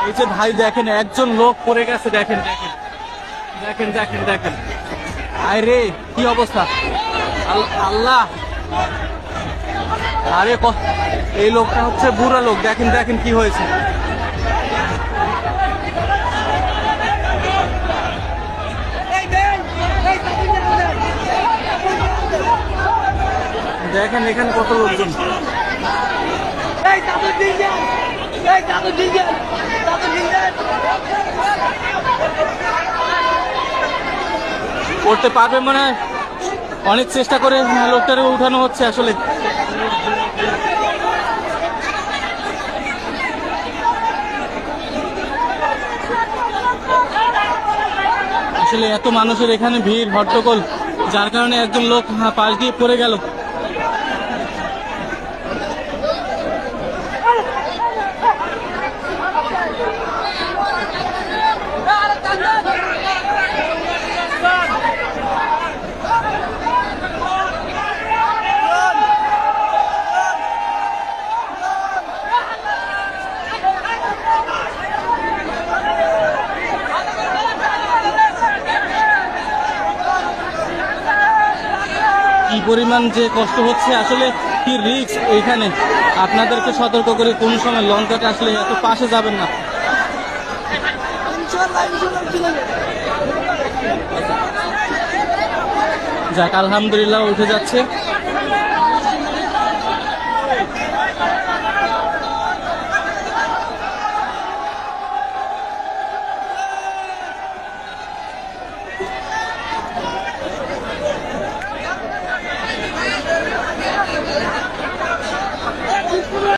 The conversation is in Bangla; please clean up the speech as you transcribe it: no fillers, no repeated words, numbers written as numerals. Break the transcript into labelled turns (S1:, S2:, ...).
S1: এই যে ভাই দেখেন একজন লোক পড়ে গেছে, দেখেন দেখেন দেখেন দেখেন দেখেন, আয় রে কি অবস্থা, আল্লাহ। আরে এই লোকটা হচ্ছে বুড়া লোক, দেখেন দেখেন কি হয়েছে। দেখেন এখানে কত লোকজন। করতে পারবে মনে হয়, অনেক চেষ্টা করে লোকটারে উঠানো হচ্ছে। আসলে আসলে এত মানুষের এখানে ভিড় হট্টগোল, যার কারণে একজন লোক পাশ দিয়ে পড়ে গেল। কি পরিমাণ যে কষ্ট হচ্ছে, আসলে কি রিস্ক এইখানে। আপনাদেরকে সতর্ক করে কোন সময় লঞ্চটা আসলে এত পাশে যাবেন না। যাক আলহামদুলিল্লাহ উঠে যাচ্ছে।